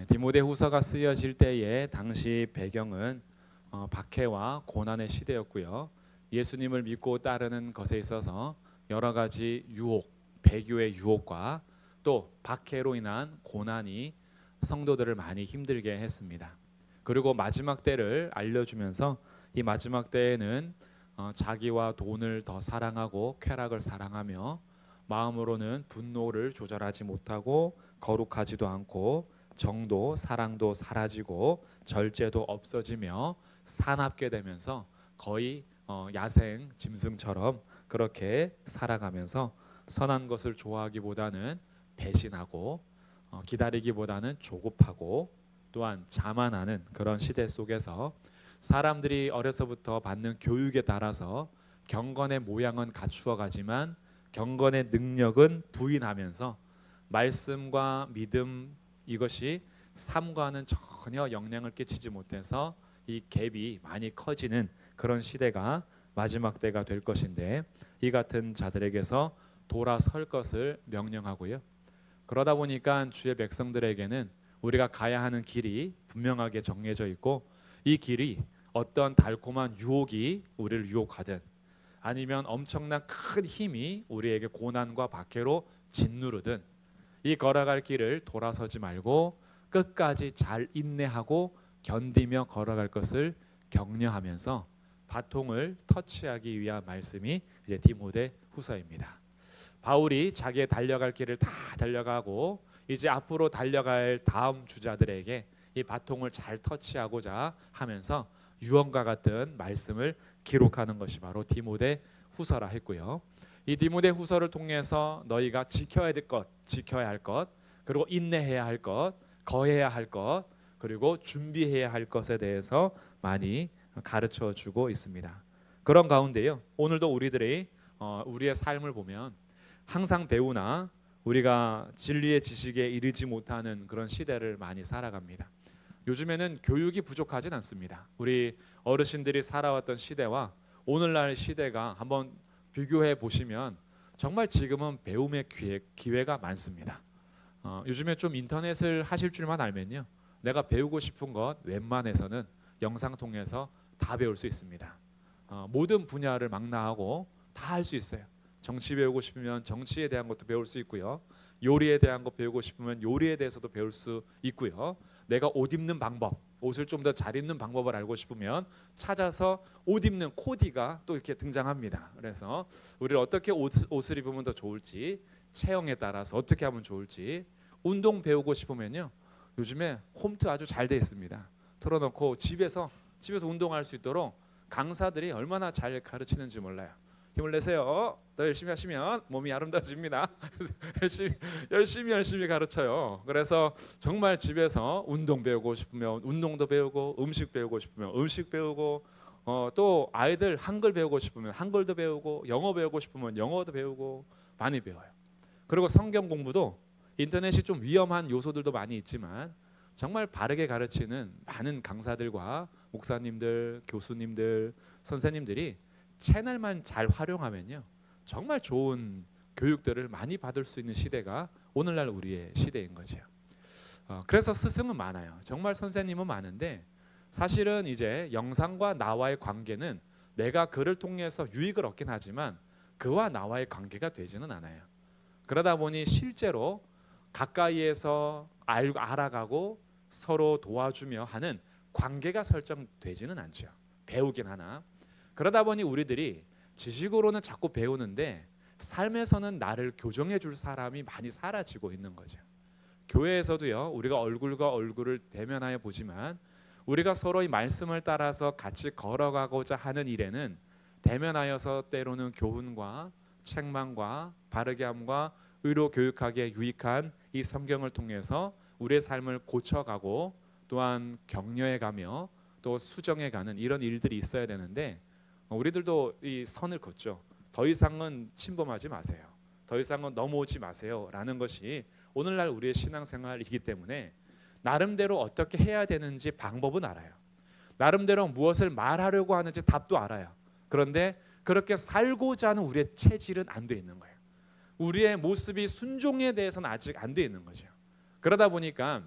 디모데후서가 쓰여질 때에 당시 배경은 박해와 고난의 시대였고요. 예수님을 믿고 따르는 것에 있어서 여러 가지 유혹, 배교의 유혹과 또 박해로 인한 고난이 성도들을 많이 힘들게 했습니다. 그리고 마지막 때를 알려주면서 이 마지막 때에는 자기와 돈을 더 사랑하고 쾌락을 사랑하며 마음으로는 분노를 조절하지 못하고 거룩하지도 않고 정도, 사랑도 사라지고 절제도 없어지며 사납게 되면서 거의 야생 짐승처럼 그렇게 살아가면서 선한 것을 좋아하기보다는 배신하고 기다리기보다는 조급하고 또한 자만하는 그런 시대 속에서 사람들이 어려서부터 받는 교육에 따라서 경건의 모양은 갖추어 가지만 경건의 능력은 부인하면서 말씀과 믿음 이것이 삶과는 전혀 영향을 끼치지 못해서 이 갭이 많이 커지는 그런 시대가 마지막 때가 될 것인데 이 같은 자들에게서 돌아설 것을 명령하고요. 그러다 보니까 주의 백성들에게는 우리가 가야 하는 길이 분명하게 정해져 있고 이 길이 어떤 달콤한 유혹이 우리를 유혹하든 아니면 엄청난 큰 힘이 우리에게 고난과 박해로 짓누르든 이 걸어갈 길을 돌아서지 말고 끝까지 잘 인내하고 견디며 걸어갈 것을 격려하면서 바통을 터치하기 위한 말씀이 이제 디모데 후서입니다. 바울이 자기의 달려갈 길을 다 달려가고 이제 앞으로 달려갈 다음 주자들에게 이 바통을 잘 터치하고자 하면서 유언과 같은 말씀을 기록하는 것이 바로 디모데 후서라 했고요. 이 디모데 후서를 통해서 너희가 지켜야 될 것, 지켜야 할 것, 그리고 인내해야 할 것, 거해야 할 것, 그리고 준비해야 할 것에 대해서 많이 가르쳐 주고 있습니다. 그런 가운데요. 오늘도 우리들이 우리의 삶을 보면 항상 배우나 우리가 진리의 지식에 이르지 못하는 그런 시대를 많이 살아갑니다. 요즘에는 교육이 부족하진 않습니다. 우리 어르신들이 살아왔던 시대와 오늘날 시대가 한번 비교해 보시면 정말 지금은 배움의 기회가 많습니다. 요즘에 좀 인터넷을 하실 줄만 알면요, 내가 배우고 싶은 것 웬만해서는 영상 통해서 다 배울 수 있습니다. 모든 분야를 망라하고 다 할 수 있어요. 정치 배우고 싶으면 정치에 대한 것도 배울 수 있고요. 요리에 대한 것 배우고 싶으면 요리에 대해서도 배울 수 있고요. 내가 옷 입는 방법, 옷을 좀 더 잘 입는 방법을 알고 싶으면 찾아서 옷 입는 코디가 또 이렇게 등장합니다. 그래서 우리를 어떻게 옷을 입으면 더 좋을지, 체형에 따라서 어떻게 하면 좋을지, 운동 배우고 싶으면요, 요즘에 홈트 아주 잘 돼 있습니다. 틀어놓고 집에서 운동할 수 있도록 강사들이 얼마나 잘 가르치는지 몰라요. 힘을 내세요. 더 열심히 하시면 몸이 아름다워집니다. 열심히 가르쳐요. 그래서 정말 집에서 운동 배우고 싶으면 운동도 배우고, 음식 배우고 싶으면 음식 배우고, 또 아이들 한글 배우고 싶으면 한글도 배우고, 영어 배우고 싶으면 영어도 배우고 많이 배워요. 그리고 성경 공부도 인터넷이 좀 위험한 요소들도 많이 있지만 정말 바르게 가르치는 많은 강사들과 목사님들, 교수님들, 선생님들이 채널만 잘 활용하면요, 정말 좋은 교육들을 많이 받을 수 있는 시대가 오늘날 우리의 시대인 거죠. 그래서 스승은 많아요. 정말 선생님은 많은데 사실은 이제 영상과 나와의 관계는 내가 그를 통해서 유익을 얻긴 하지만 그와 나와의 관계가 되지는 않아요. 그러다 보니 실제로 가까이에서 알아가고 서로 도와주며 하는 관계가 설정되지는 않죠. 배우긴 하나. 그러다 보니 우리들이 지식으로는 자꾸 배우는데 삶에서는 나를 교정해 줄 사람이 많이 사라지고 있는 거죠. 교회에서도요, 우리가 얼굴과 얼굴을 대면하여 보지만 우리가 서로의 말씀을 따라서 같이 걸어가고자 하는 일에는 대면하여서 때로는 교훈과 책망과 바르게 함과 의로 교육하기에 유익한 이 성경을 통해서 우리의 삶을 고쳐가고 또한 격려해가며 또 수정해가는 이런 일들이 있어야 되는데 우리들도 이 선을 긋죠. 더 이상은 침범하지 마세요. 더 이상은 넘어오지 마세요 라는 것이 오늘날 우리의 신앙생활이기 때문에 나름대로 어떻게 해야 되는지 방법은 알아요. 나름대로 무엇을 말하려고 하는지 답도 알아요. 그런데 그렇게 살고자 하는 우리의 체질은 안 돼 있는 거예요. 우리의 모습이 순종에 대해서는 아직 안 돼 있는 거죠. 그러다 보니까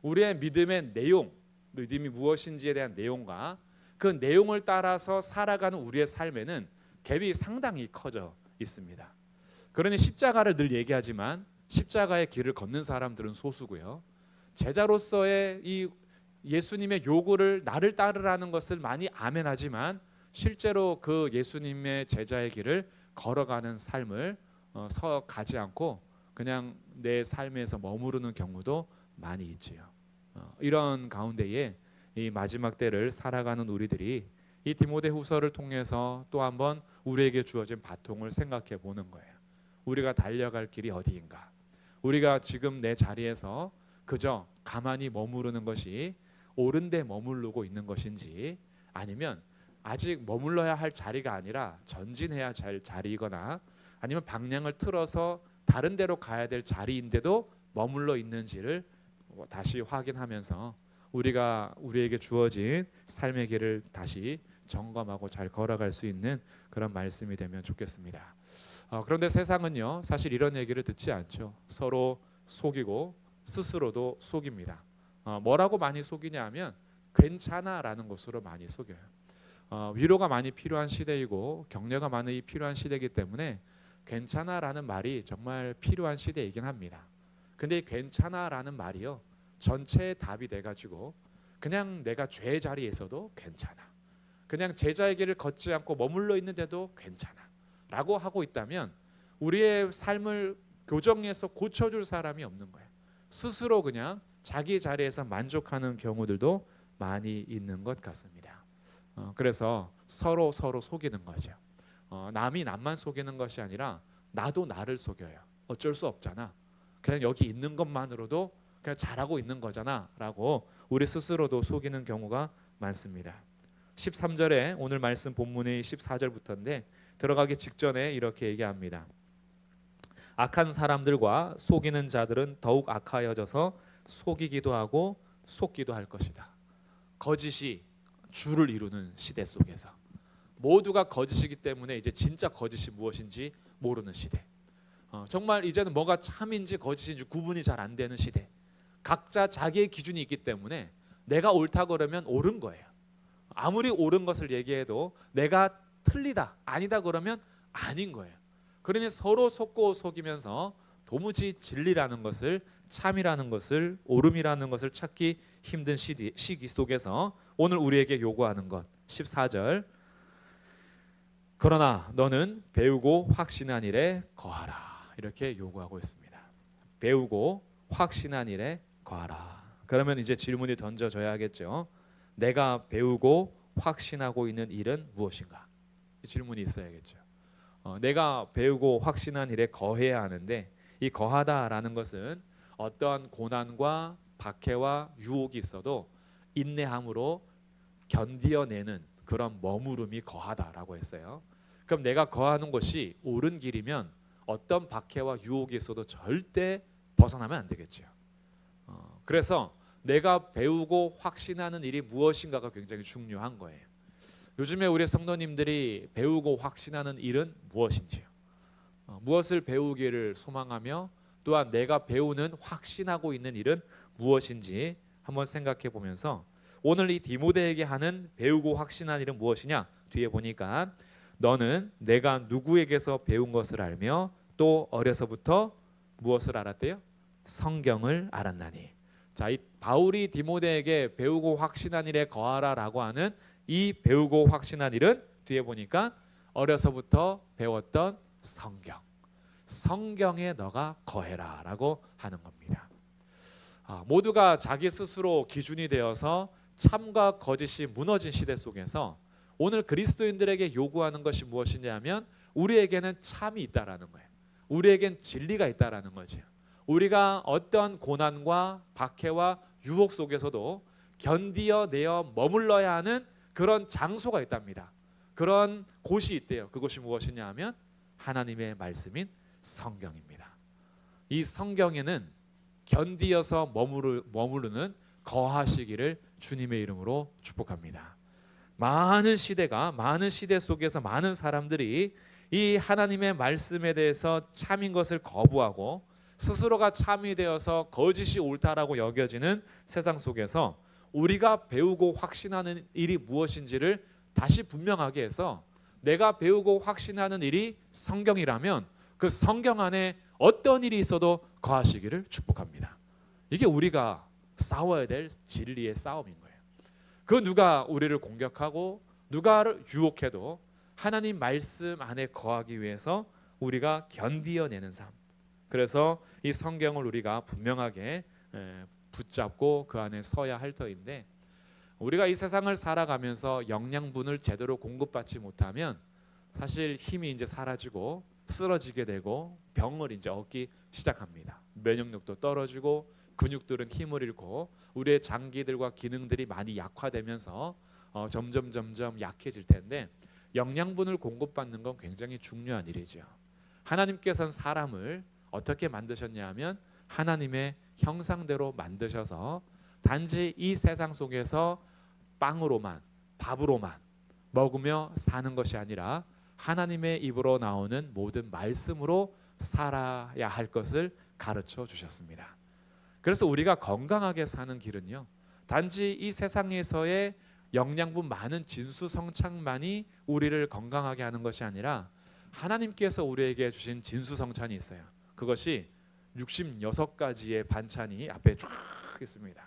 우리의 믿음의 내용, 믿음이 무엇인지에 대한 내용과 그 내용을 따라서 살아가는 우리의 삶에는 갭이 상당히 커져 있습니다. 그러니 십자가를 늘 얘기하지만 십자가의 길을 걷는 사람들은 소수고요. 제자로서의 이 예수님의 요구를 나를 따르라는 것을 많이 아멘하지만 실제로 그 예수님의 제자의 길을 걸어가는 삶을 가지 않고 그냥 내 삶에서 머무르는 경우도 많이 있지요. 이런 가운데에 이 마지막 때를 살아가는 우리들이 이 디모데후서를 통해서 또 한번 우리에게 주어진 바통을 생각해 보는 거예요. 우리가 달려갈 길이 어디인가? 우리가 지금 내 자리에서 그저 가만히 머무르는 것이 옳은 데 머무르고 있는 것인지, 아니면 아직 머물러야 할 자리가 아니라 전진해야 할 자리이거나 아니면 방향을 틀어서 다른 데로 가야 될 자리인데도 머물러 있는지를 다시 확인하면서 우리에게 주어진 삶의 길을 다시 점검하고 잘 걸어갈 수 있는 그런 말씀이 되면 좋겠습니다. 그런데 세상은요, 사실 이런 얘기를 듣지 않죠. 서로 속이고 스스로도 속입니다. 뭐라고 많이 속이냐 하면 괜찮아라는 것으로 많이 속여요. 위로가 많이 필요한 시대이고 격려가 많이 필요한 시대이기 때문에 괜찮아라는 말이 정말 필요한 시대이긴 합니다. 근데 이 괜찮아라는 말이요, 전체의 답이 돼가지고 그냥 내가 죄의 자리에서도 괜찮아, 그냥 제자의 길을 걷지 않고 머물러 있는데도 괜찮아 라고 하고 있다면 우리의 삶을 교정해서 고쳐줄 사람이 없는 거예요. 스스로 그냥 자기 자리에서 만족하는 경우들도 많이 있는 것 같습니다. 그래서 서로 속이는 거죠. 남이 남만 속이는 것이 아니라 나도 나를 속여요. 어쩔 수 없잖아, 그냥 여기 있는 것만으로도 그냥 잘하고 있는 거잖아 라고 우리 스스로도 속이는 경우가 많습니다. 13절에 오늘 말씀 본문의 14절부터인데 들어가기 직전에 이렇게 얘기합니다. 악한 사람들과 속이는 자들은 더욱 악하여져서 속이기도 하고 속기도 할 것이다. 거짓이 주를 이루는 시대 속에서 모두가 거짓이기 때문에 이제 진짜 거짓이 무엇인지 모르는 시대. 정말 이제는 뭐가 참인지 거짓인지 구분이 잘 안 되는 시대. 각자 자기의 기준이 있기 때문에 내가 옳다 그러면 옳은 거예요. 아무리 옳은 것을 얘기해도 내가 틀리다, 아니다 그러면 아닌 거예요. 그러니 서로 속고 속이면서 도무지 진리라는 것을, 참이라는 것을, 옳음이라는 것을 찾기 힘든 시기 속에서 오늘 우리에게 요구하는 것 14절, 그러나 너는 배우고 확신한 일에 거하라, 이렇게 요구하고 있습니다. 배우고 확신한 일에 거하라. 그러면 이제 질문이 던져져야겠죠. 내가 배우고 확신하고 있는 일은 무엇인가? 질문이 있어야겠죠. 내가 배우고 확신한 일에 거해야 하는데 이 거하다라는 것은 어떠한 고난과 박해와 유혹이 있어도 인내함으로 견디어내는 그런 머무름이 거하다라고 했어요. 그럼 내가 거하는 것이 옳은 길이면 어떤 박해와 유혹이 있어도 절대 벗어나면 안 되겠죠. 그래서 내가 배우고 확신하는 일이 무엇인가가 굉장히 중요한 거예요. 요즘에 우리 성도님들이 배우고 확신하는 일은 무엇인지요? 무엇을 배우기를 소망하며 또한 내가 배우는 확신하고 있는 일은 무엇인지 한번 생각해 보면서 오늘 이 디모데에게 하는 배우고 확신한 일은 무엇이냐? 뒤에 보니까 너는 내가 누구에게서 배운 것을 알며 또 어려서부터 무엇을 알았대요? 성경을 알았나니. 자, 이 바울이 디모데에게 배우고 확신한 일에 거하라라고 하는 이 배우고 확신한 일은 뒤에 보니까 어려서부터 배웠던 성경에 너가 거해라라고 하는 겁니다. 모두가 자기 스스로 기준이 되어서 참과 거짓이 무너진 시대 속에서 오늘 그리스도인들에게 요구하는 것이 무엇이냐면 우리에게는 참이 있다라는 거예요. 우리에겐 진리가 있다라는 거죠. 우리가 어떤 고난과 박해와 유혹 속에서도 견디어내어 머물러야 하는 그런 장소가 있답니다. 그런 곳이 있대요. 그곳이 무엇이냐 하면 하나님의 말씀인 성경입니다. 이 성경에는 견디어서 머무르는 거하시기를 주님의 이름으로 축복합니다. 많은 시대 속에서 많은 사람들이 이 하나님의 말씀에 대해서 참인 것을 거부하고 스스로가 참이 되어서 거짓이 옳다라고 여겨지는 세상 속에서 우리가 배우고 확신하는 일이 무엇인지를 다시 분명하게 해서 내가 배우고 확신하는 일이 성경이라면 그 성경 안에 어떤 일이 있어도 거하시기를 축복합니다. 이게 우리가 싸워야 될 진리의 싸움인 거예요. 그 누가 우리를 공격하고 누가를 유혹해도 하나님 말씀 안에 거하기 위해서 우리가 견디어내는 삶. 그래서 이 성경을 우리가 분명하게 붙잡고 그 안에 서야 할 터인데, 우리가 이 세상을 살아가면서 영양분을 제대로 공급받지 못하면 사실 힘이 이제 사라지고 쓰러지게 되고 병을 이제 얻기 시작합니다. 면역력도 떨어지고 근육들은 힘을 잃고 우리의 장기들과 기능들이 많이 약화되면서 점점 약해질 텐데, 영양분을 공급받는 건 굉장히 중요한 일이죠. 하나님께서는 사람을 어떻게 만드셨냐 하면 하나님의 형상대로 만드셔서 단지 이 세상 속에서 빵으로만, 밥으로만 먹으며 사는 것이 아니라 하나님의 입으로 나오는 모든 말씀으로 살아야 할 것을 가르쳐 주셨습니다. 그래서 우리가 건강하게 사는 길은요, 단지 이 세상에서의 영양분 많은 진수성찬만이 우리를 건강하게 하는 것이 아니라 하나님께서 우리에게 주신 진수성찬이 있어요. 그것이 66가지의 반찬이 앞에 쫙 있습니다.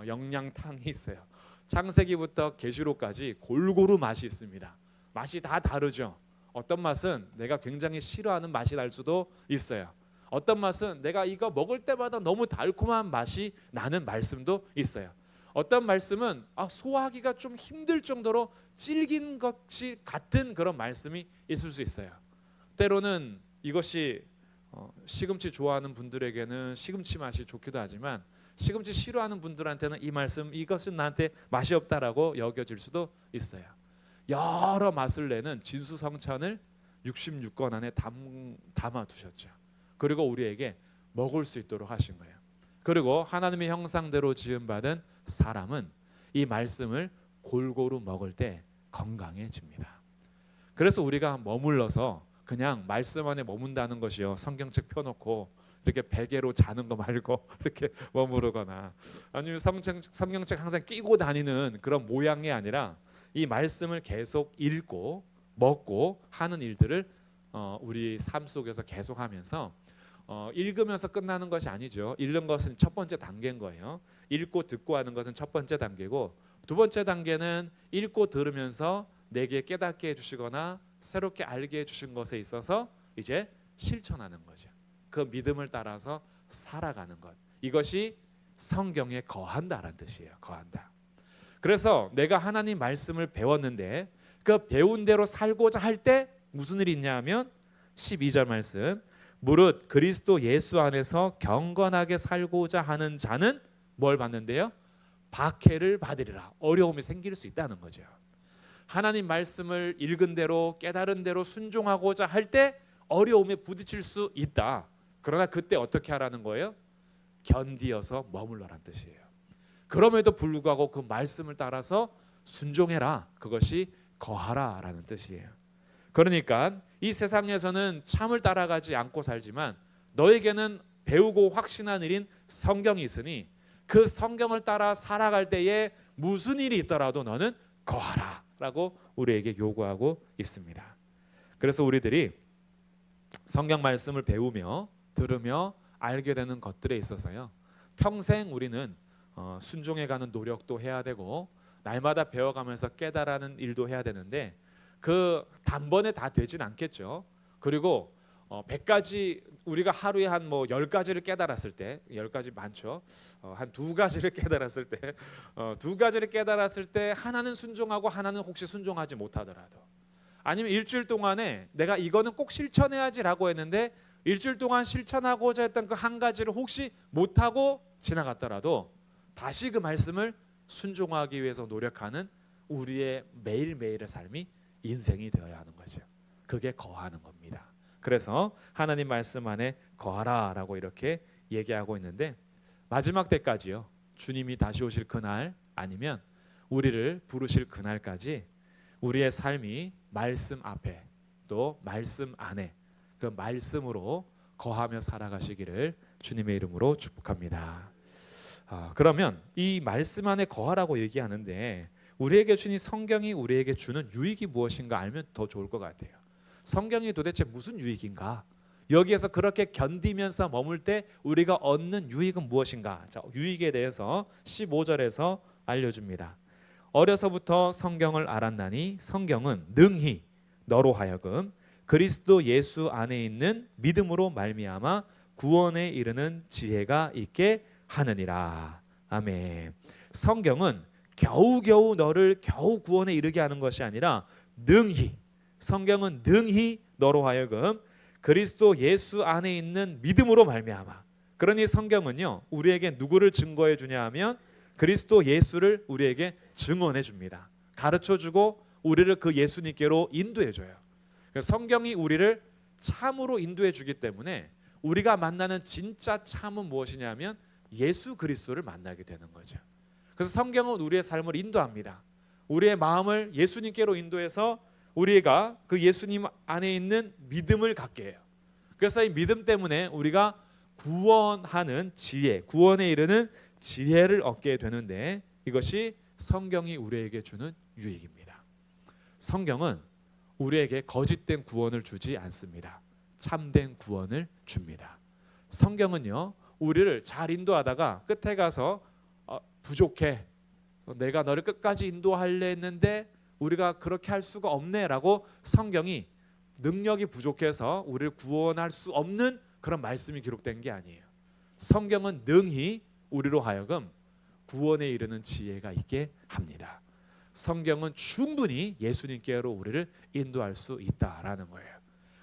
영양탕이 있어요. 창세기부터 계시록까지 골고루 맛이 있습니다. 맛이 다 다르죠. 어떤 맛은 내가 굉장히 싫어하는 맛이 날 수도 있어요. 어떤 맛은 내가 이거 먹을 때마다 너무 달콤한 맛이 나는 말씀도 있어요. 어떤 말씀은 소화하기가 좀 힘들 정도로 질긴 것이 같은 그런 말씀이 있을 수 있어요. 때로는 이것이 시금치 좋아하는 분들에게는 시금치 맛이 좋기도 하지만 시금치 싫어하는 분들한테는 이 말씀, 이것은 나한테 맛이 없다라고 여겨질 수도 있어요. 여러 맛을 내는 진수성찬을 66권 안에 담아 두셨죠. 그리고 우리에게 먹을 수 있도록 하신 거예요. 그리고 하나님의 형상대로 지음받은 사람은 이 말씀을 골고루 먹을 때 건강해집니다. 그래서 우리가 머물러서 그냥 말씀 안에 머문다는 것이요, 성경책 펴놓고 이렇게 베개로 자는 거 말고 이렇게 머무르거나 아니면 성경책 항상 끼고 다니는 그런 모양이 아니라 이 말씀을 계속 읽고 먹고 하는 일들을 우리 삶 속에서 계속하면서 읽으면서 끝나는 것이 아니죠. 읽는 것은 첫 번째 단계인 거예요. 읽고 듣고 하는 것은 첫 번째 단계고, 두 번째 단계는 읽고 들으면서 내게 깨닫게 해주시거나 새롭게 알게 해주신 것에 있어서 이제 실천하는 거죠. 그 믿음을 따라서 살아가는 것, 이것이 성경에 거한다라는 뜻이에요. 거한다. 그래서 내가 하나님 말씀을 배웠는데 그 배운 대로 살고자 할 때 무슨 일이 있냐 하면 12절 말씀, 무릇 그리스도 예수 안에서 경건하게 살고자 하는 자는 뭘 받는데요? 박해를 받으리라. 어려움이 생길 수 있다는 거죠. 하나님 말씀을 읽은 대로 깨달은 대로 순종하고자 할 때 어려움에 부딪힐 수 있다. 그러나 그때 어떻게 하라는 거예요? 견디어서 머물러란 뜻이에요. 그럼에도 불구하고 그 말씀을 따라서 순종해라. 그것이 거하라라는 뜻이에요. 그러니까 이 세상에서는 참을 따라가지 않고 살지만 너에게는 배우고 확신한 일인 성경이 있으니 그 성경을 따라 살아갈 때에 무슨 일이 있더라도 너는 거하라 라고 우리에게 요구하고 있습니다. 그래서 우리들이 성경 말씀을 배우며 들으며 알게 되는 것들에 있어서요, 평생 우리는 순종해가는 노력도 해야 되고 날마다 배워가면서 깨달아는 일도 해야 되는데 그 단번에 다 되진 않겠죠. 그리고 100가지 우리가 하루에 한 10가지를 깨달았을 때, 10가지 많죠. 한 2가지를 깨달았을 때, 2가지를 깨달았을 때 하나는 순종하고 하나는 혹시 순종하지 못하더라도, 아니면 일주일 동안에 내가 이거는 꼭 실천해야지라고 했는데 일주일 동안 실천하고자 했던 그 한 가지를 혹시 못하고 지나갔더라도 다시 그 말씀을 순종하기 위해서 노력하는 우리의 매일매일의 삶이 인생이 되어야 하는 거죠. 그게 거하는 겁니다. 그래서 하나님 말씀 안에 거하라 라고 이렇게 얘기하고 있는데, 마지막 때까지요, 주님이 다시 오실 그날 아니면 우리를 부르실 그날까지 우리의 삶이 말씀 앞에 또 말씀 안에 그 말씀으로 거하며 살아가시기를 주님의 이름으로 축복합니다. 그러면 이 말씀 안에 거하라고 얘기하는데 우리에게 주니 성경이 우리에게 주는 유익이 무엇인가 알면 더 좋을 것 같아요. 성경이 도대체 무슨 유익인가? 여기에서 그렇게 견디면서 머물 때 우리가 얻는 유익은 무엇인가? 자, 유익에 대해서 15절에서 알려줍니다. 어려서부터 성경을 알았나니 성경은 능히 너로 하여금 그리스도 예수 안에 있는 믿음으로 말미암아 구원에 이르는 지혜가 있게 하느니라. 아멘. 성경은 겨우겨우 너를 겨우 구원에 이르게 하는 것이 아니라 능히, 성경은 능히 너로 하여금 그리스도 예수 안에 있는 믿음으로 말미암아. 그러니 성경은요 우리에게 누구를 증거해 주냐 하면 그리스도 예수를 우리에게 증언해 줍니다. 가르쳐 주고 우리를 그 예수님께로 인도해 줘요. 성경이 우리를 참으로 인도해 주기 때문에 우리가 만나는 진짜 참은 무엇이냐면 예수 그리스도를 만나게 되는 거죠. 그래서 성경은 우리의 삶을 인도합니다. 우리의 마음을 예수님께로 인도해서 우리가 그 예수님 안에 있는 믿음을 갖게 해요. 그래서 이 믿음 때문에 우리가 구원하는 지혜, 구원에 이르는 지혜를 얻게 되는데 이것이 성경이 우리에게 주는 유익입니다. 성경은 우리에게 거짓된 구원을 주지 않습니다. 참된 구원을 줍니다. 성경은요 우리를 잘 인도하다가 끝에 가서 부족해, 내가 너를 끝까지 인도하려 했는데 우리가 그렇게 할 수가 없네 라고 성경이 능력이 부족해서 우리를 구원할 수 없는 그런 말씀이 기록된 게 아니에요. 성경은 능히 우리로 하여금 구원에 이르는 지혜가 있게 합니다. 성경은 충분히 예수님께로 우리를 인도할 수 있다라는 거예요.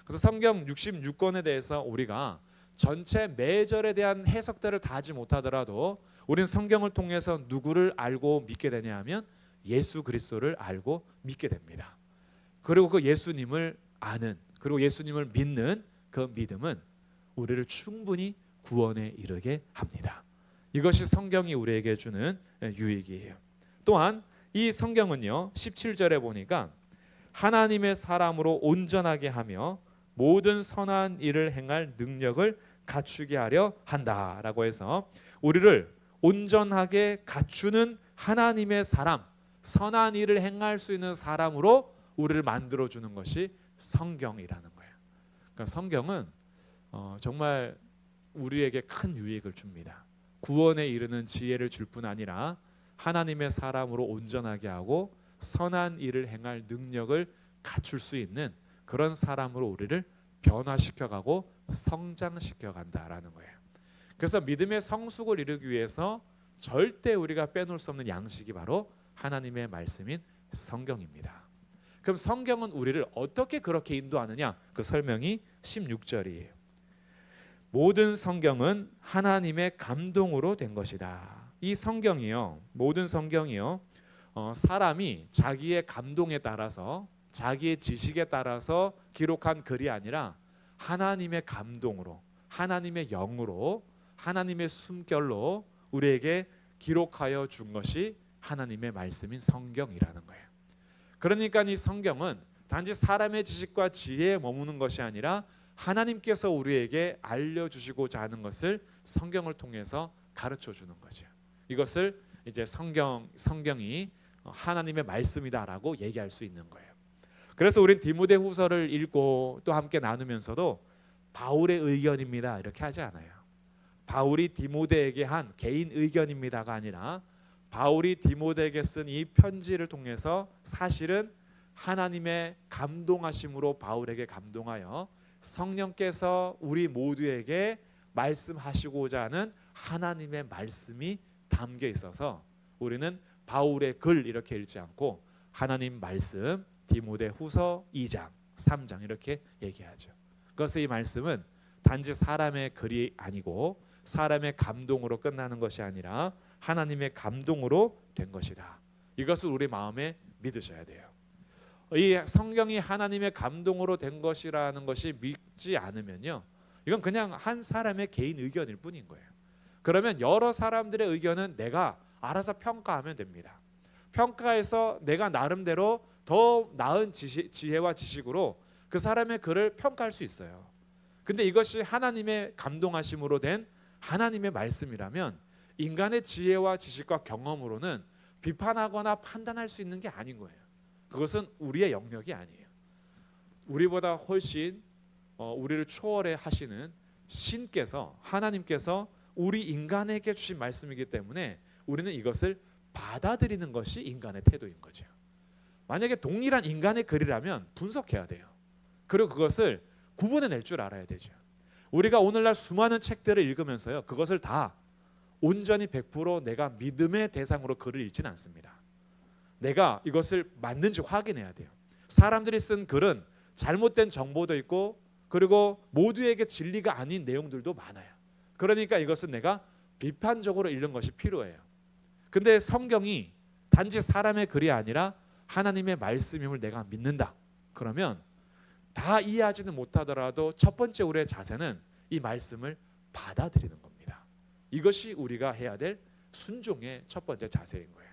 그래서 성경 66권에 대해서 우리가 전체 매절에 대한 해석들을 다 하지 못하더라도 우리는 성경을 통해서 누구를 알고 믿게 되냐 하면 예수 그리스도를 알고 믿게 됩니다. 그리고 그 예수님을 아는, 그리고 예수님을 믿는 그 믿음은 우리를 충분히 구원에 이르게 합니다. 이것이 성경이 우리에게 주는 유익이에요. 또한 이 성경은요 17절에 보니까 하나님의 사람으로 온전하게 하며 모든 선한 일을 행할 능력을 갖추게 하려 한다라고 해서 우리를 온전하게 갖추는 하나님의 사람, 선한 일을 행할 수 있는 사람으로 우리를 만들어주는 것이 성경이라는 거예요. 그러니까 성경은 정말 우리에게 큰 유익을 줍니다. 구원에 이르는 지혜를 줄 뿐 아니라 하나님의 사람으로 온전하게 하고 선한 일을 행할 능력을 갖출 수 있는 그런 사람으로 우리를 변화시켜가고 성장시켜간다라는 거예요. 그래서 믿음의 성숙을 이루기 위해서 절대 우리가 빼놓을 수 없는 양식이 바로 하나님의 말씀인 성경입니다. 그럼 성경은 우리를 어떻게 그렇게 인도하느냐? 그 설명이 16절이에요. 모든 성경은 하나님의 감동으로 된 것이다. 이 성경이요, 모든 성경이요, 사람이 자기의 감동에 따라서 자기의 지식에 따라서 기록한 글이 아니라 하나님의 감동으로, 하나님의 영으로, 하나님의 숨결로 우리에게 기록하여 준 것이 하나님의 말씀인 성경이라는 거예요. 그러니까 이 성경은 단지 사람의 지식과 지혜에 머무는 것이 아니라 하나님께서 우리에게 알려주시고자 하는 것을 성경을 통해서 가르쳐 주는 거죠. 이것을 이제 성경이 하나님의 말씀이다라고 얘기할 수 있는 거예요. 그래서 우린 디모데후서를 읽고 또 함께 나누면서도 바울의 의견입니다 이렇게 하지 않아요. 바울이 디모데에게 한 개인 의견입니다가 아니라 바울이 디모데에게 쓴 이 편지를 통해서 사실은 하나님의 감동하심으로 바울에게 감동하여 성령께서 우리 모두에게 말씀하시고자 하는 하나님의 말씀이 담겨 있어서 우리는 바울의 글 이렇게 읽지 않고 하나님 말씀 디모데후서 2장 3장 이렇게 얘기하죠. 그래서 이 말씀은 단지 사람의 글이 아니고 사람의 감동으로 끝나는 것이 아니라 하나님의 감동으로 된 것이다. 이것을 우리 마음에 믿으셔야 돼요. 이 성경이 하나님의 감동으로 된 것이라는 것이 믿지 않으면요, 이건 그냥 한 사람의 개인 의견일 뿐인 거예요. 그러면 여러 사람들의 의견은 내가 알아서 평가하면 됩니다. 평가해서 내가 나름대로 더 나은 지혜와 지식으로 그 사람의 글을 평가할 수 있어요. 근데 이것이 하나님의 감동하심으로 된 하나님의 말씀이라면 인간의 지혜와 지식과 경험으로는 비판하거나 판단할 수 있는 게 아닌 거예요. 그것은 우리의 영역이 아니에요. 우리보다 훨씬 우리를 초월해 하시는 신께서, 하나님께서 우리 인간에게 주신 말씀이기 때문에 우리는 이것을 받아들이는 것이 인간의 태도인 거죠. 만약에 동일한 인간의 글이라면 분석해야 돼요. 그리고 그것을 구분해낼 줄 알아야 되죠. 우리가 오늘날 수많은 책들을 읽으면서요, 그것을 다 온전히 100% 내가 믿음의 대상으로 글을 읽지는 않습니다. 내가 이것을 맞는지 확인해야 돼요. 사람들이 쓴 글은 잘못된 정보도 있고 그리고 모두에게 진리가 아닌 내용들도 많아요. 그러니까 이것은 내가 비판적으로 읽는 것이 필요해요. 근데 성경이 단지 사람의 글이 아니라 하나님의 말씀임을 내가 믿는다. 그러면 다 이해하지는 못하더라도 첫 번째 우리의 자세는 이 말씀을 받아들이는 겁니다. 이것이 우리가 해야 될 순종의 첫 번째 자세인 거예요.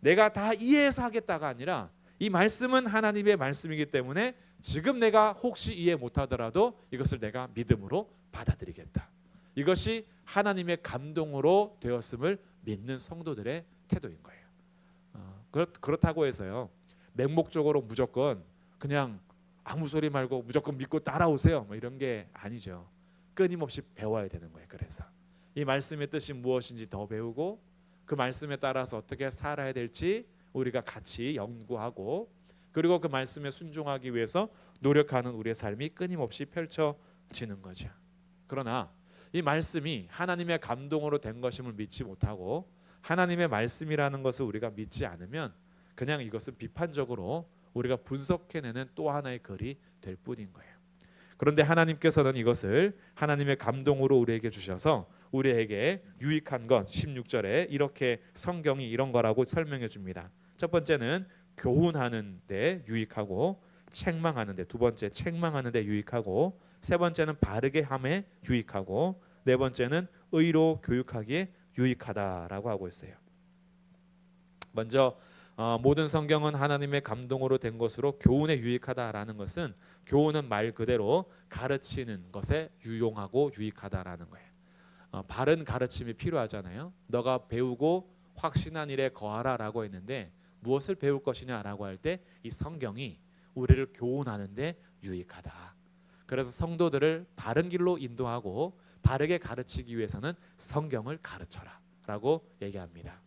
내가 다 이해해서 하겠다가 아니라 이 말씀은 하나님의 말씀이기 때문에 지금 내가 혹시 이해 못하더라도 이것을 내가 믿음으로 받아들이겠다. 이것이 하나님의 감동으로 되었음을 믿는 성도들의 태도인 거예요. 그렇다고 해서요, 맹목적으로 무조건 그냥 아무 소리 말고 무조건 믿고 따라오세요, 뭐 이런 게 아니죠. 끊임없이 배워야 되는 거예요. 그래서 이 말씀의 뜻이 무엇인지 더 배우고 그 말씀에 따라서 어떻게 살아야 될지 우리가 같이 연구하고 그리고 그 말씀에 순종하기 위해서 노력하는 우리의 삶이 끊임없이 펼쳐지는 거죠. 그러나 이 말씀이 하나님의 감동으로 된 것임을 믿지 못하고 하나님의 말씀이라는 것을 우리가 믿지 않으면 그냥 이것은 비판적으로 우리가 분석해내는 또 하나의 글이 될 뿐인 거예요. 그런데 하나님께서는 이것을 하나님의 감동으로 우리에게 주셔서 우리에게 유익한 것 16절에 이렇게 성경이 이런 거라고 설명해 줍니다. 첫 번째는 교훈하는 데 유익하고 책망하는 데, 두 번째 책망하는 데 유익하고 세 번째는 바르게 함에 유익하고 네 번째는 의로 교육하기에 유익하다라고 하고 있어요. 먼저 모든 성경은 하나님의 감동으로 된 것으로 교훈에 유익하다라는 것은 교훈은 말 그대로 가르치는 것에 유용하고 유익하다라는 거예요. 바른 가르침이 필요하잖아요. 너가 배우고 확신한 일에 거하라라고 했는데 무엇을 배울 것이냐라고 할 때 이 성경이 우리를 교훈하는데 유익하다. 그래서 성도들을 바른 길로 인도하고 바르게 가르치기 위해서는 성경을 가르쳐라라고 얘기합니다.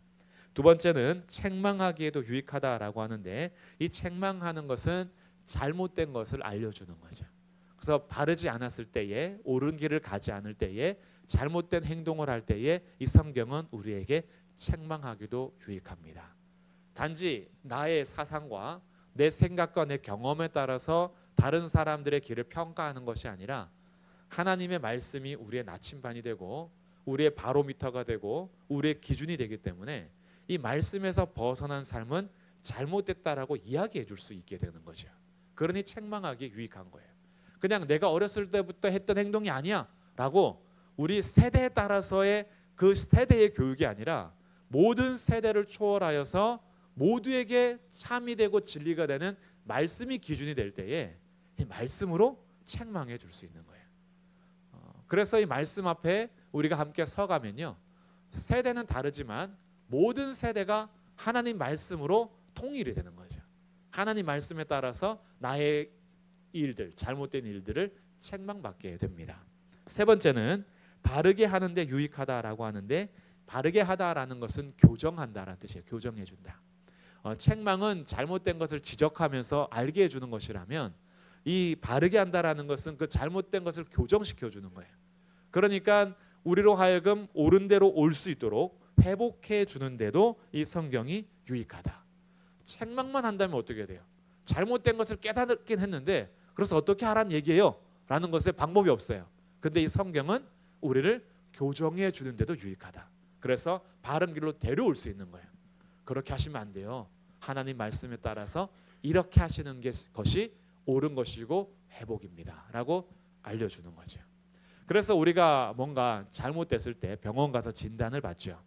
두 번째는 책망하기에도 유익하다라고 하는데 이 책망하는 것은 잘못된 것을 알려주는 거죠. 그래서 바르지 않았을 때에 옳은 길을 가지 않을 때에 잘못된 행동을 할 때에 이 성경은 우리에게 책망하기도 유익합니다. 단지 나의 사상과 내 생각과 내 경험에 따라서 다른 사람들의 길을 평가하는 것이 아니라 하나님의 말씀이 우리의 나침반이 되고 우리의 바로미터가 되고 우리의 기준이 되기 때문에 이 말씀에서 벗어난 삶은 잘못됐다라고 이야기해 줄 수 있게 되는 거죠. 그러니 책망하기 유익한 거예요. 그냥 내가 어렸을 때부터 했던 행동이 아니야 라고 우리 세대에 따라서의 그 세대의 교육이 아니라 모든 세대를 초월하여서 모두에게 참이 되고 진리가 되는 말씀이 기준이 될 때에 이 말씀으로 책망해 줄 수 있는 거예요. 그래서 이 말씀 앞에 우리가 함께 서가면요, 세대는 다르지만 모든 세대가 하나님 말씀으로 통일이 되는 거죠. 하나님 말씀에 따라서 나의 일들, 잘못된 일들을 책망받게 됩니다. 세 번째는 바르게 하는데 유익하다라고 하는데 바르게 하다라는 것은 교정한다라는 뜻이에요. 교정해준다. 책망은 잘못된 것을 지적하면서 알게 해주는 것이라면 이 바르게 한다라는 것은 그 잘못된 것을 교정시켜주는 거예요. 그러니까 우리로 하여금 옳은 대로 올 수 있도록 회복해 주는데도 이 성경이 유익하다. 책망만 한다면 어떻게 돼요? 잘못된 것을 깨닫긴 했는데 그래서 어떻게 하라는 얘기예요? 라는 것에 방법이 없어요. 근데 이 성경은 우리를 교정해 주는데도 유익하다. 그래서 바른 길로 데려올 수 있는 거예요. 그렇게 하시면 안 돼요. 하나님 말씀에 따라서 이렇게 하시는 것이 옳은 것이고 회복입니다 라고 알려주는 거죠. 그래서 우리가 뭔가 잘못됐을 때 병원 가서 진단을 받죠.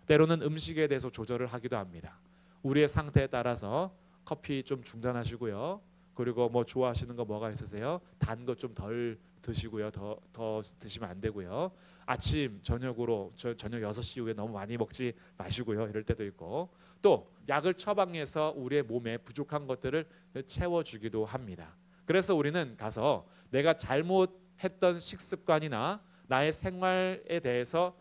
때로는 음식에 대해서 조절을 하기도 합니다. 우리의 상태에 따라서 커피 좀 중단하시고요, 그리고 뭐 좋아하시는 거 뭐가 있으세요? 단 거 좀 덜 드시고요. 더 드시면 안 되고요. 아침 저녁으로 저녁 6시 이후에 너무 많이 먹지 마시고요. 이럴 때도 있고, 또 약을 처방해서 우리의 몸에 부족한 것들을 채워주기도 합니다. 그래서 우리는 가서 내가 잘못했던 식습관이나 나의 생활에 대해서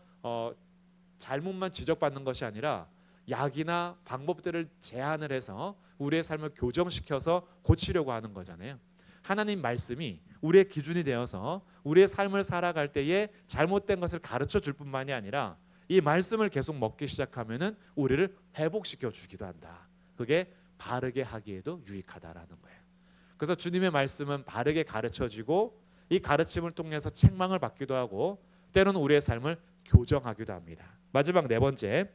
잘못만 지적받는 것이 아니라 약이나 방법들을 제안을 해서 우리의 삶을 교정시켜서 고치려고 하는 거잖아요. 하나님 말씀이 우리의 기준이 되어서 우리의 삶을 살아갈 때에 잘못된 것을 가르쳐 줄 뿐만이 아니라 이 말씀을 계속 먹기 시작하면은 우리를 회복시켜 주기도 한다. 그게 바르게 하기에도 유익하다라는 거예요. 그래서 주님의 말씀은 바르게 가르쳐지고 이 가르침을 통해서 책망을 받기도 하고 때로는 우리의 삶을 교정하기도 합니다. 마지막 네 번째,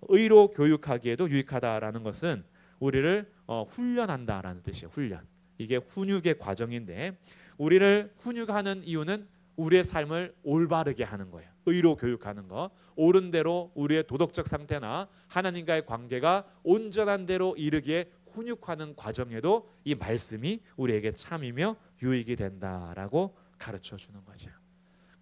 의로 교육하기에도 유익하다라는 것은 우리를 훈련한다라는 뜻이에요. 훈련. 이게 훈육의 과정인데 우리를 훈육하는 이유는 우리의 삶을 올바르게 하는 거예요. 의로 교육하는 거. 옳은 대로 우리의 도덕적 상태나 하나님과의 관계가 온전한 대로 이르기에 훈육하는 과정에도 이 말씀이 우리에게 참이며 유익이 된다라고 가르쳐 주는 거죠.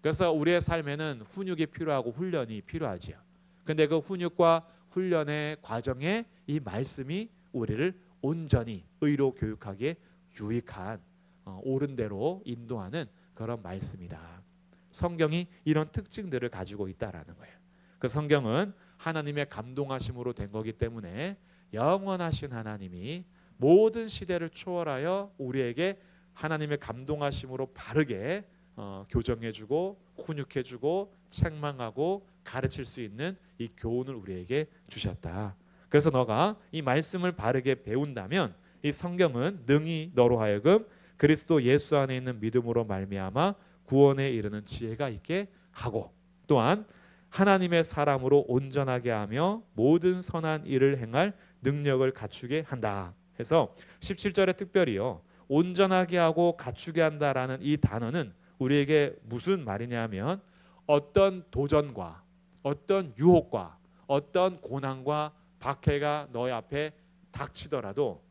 그래서 우리의 삶에는 훈육이 필요하고 훈련이 필요하지요. 근데 그 훈육과 훈련의 과정에 이 말씀이 우리를 온전히 의로 교육하기에 유익한 옳은 대로 인도하는 그런 말씀이다. 성경이 이런 특징들을 가지고 있다라는 거예요. 그 성경은 하나님의 감동하심으로 된 거기 때문에 영원하신 하나님이 모든 시대를 초월하여 우리에게 하나님의 감동하심으로 바르게 교정해주고 훈육해주고 책망하고 가르칠 수 있는 이 교훈을 우리에게 주셨다. 그래서 너가 이 말씀을 바르게 배운다면 이 성경은 능히 너로 하여금 그리스도 예수 안에 있는 믿음으로 말미암아 구원에 이르는 지혜가 있게 하고 또한 하나님의 사람으로 온전하게 하며 모든 선한 일을 행할 능력을 갖추게 한다. 해서 17절에 특별히요. 온전하게 하고 갖추게 한다라는 이 단어는 우리에게 무슨 말이냐면 어떤 도전과 어떤 유혹과 어떤 고난과 박해가 너의 앞에 닥치더라도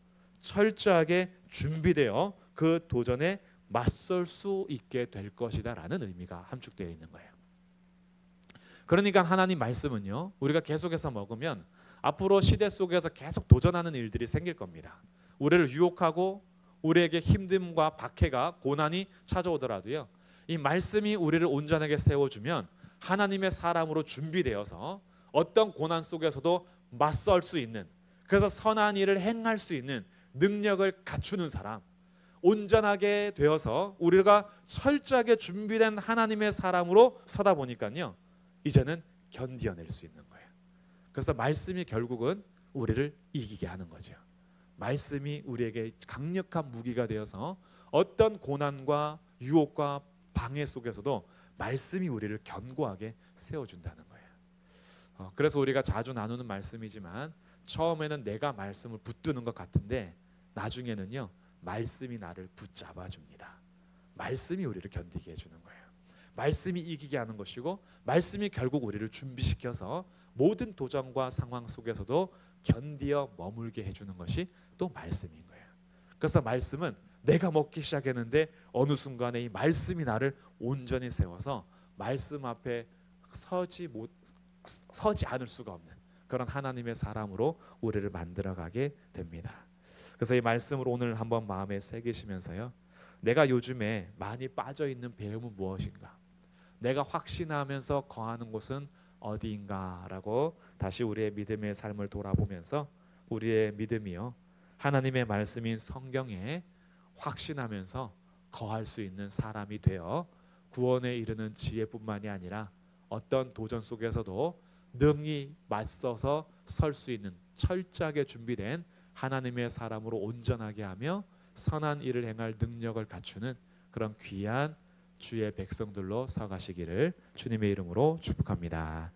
철저하게 준비되어 그 도전에 맞설 수 있게 될 것이다라는 의미가 함축되어 있는 거예요. 그러니까 하나님 말씀은요. 우리가 계속해서 먹으면 앞으로 시대 속에서 계속 도전하는 일들이 생길 겁니다. 우리를 유혹하고 우리에게 힘듦과 박해가 고난이 찾아오더라도요. 이 말씀이 우리를 온전하게 세워주면 하나님의 사람으로 준비되어서 어떤 고난 속에서도 맞설 수 있는 그래서 선한 일을 행할 수 있는 능력을 갖추는 사람 온전하게 되어서 우리가 철저하게 준비된 하나님의 사람으로 서다 보니까요. 이제는 견디어낼 수 있는 거예요. 그래서 말씀이 결국은 우리를 이기게 하는 거죠. 말씀이 우리에게 강력한 무기가 되어서 어떤 고난과 유혹과 방해 속에서도 말씀이 우리를 견고하게 세워준다는 거예요. 그래서 우리가 자주 나누는 말씀이지만 처음에는 내가 말씀을 붙드는 것 같은데 나중에는요 말씀이 나를 붙잡아 줍니다. 말씀이 우리를 견디게 해주는 거예요. 말씀이 이기게 하는 것이고 말씀이 결국 우리를 준비시켜서 모든 도전과 상황 속에서도 견디어 머물게 해주는 것이 또 말씀인 거예요. 그래서 말씀은 내가 먹기 시작했는데 어느 순간에 이 말씀이 나를 온전히 세워서 말씀 앞에 서지 않을 수가 없는 그런 하나님의 사람으로 우리를 만들어가게 됩니다. 그래서 이 말씀을 오늘 한번 마음에 새기시면서요. 내가 요즘에 많이 빠져있는 배움은 무엇인가? 내가 확신하면서 거하는 곳은 어디인가라고 다시 우리의 믿음의 삶을 돌아보면서 우리의 믿음이요. 하나님의 말씀인 성경에 확신하면서 거할 수 있는 사람이 되어 구원에 이르는 지혜뿐만이 아니라 어떤 도전 속에서도 능히 맞서서 설 수 있는 철저하게 준비된 하나님의 사람으로 온전하게 하며 선한 일을 행할 능력을 갖추는 그런 귀한 주의 백성들로 서가시기를 주님의 이름으로 축복합니다.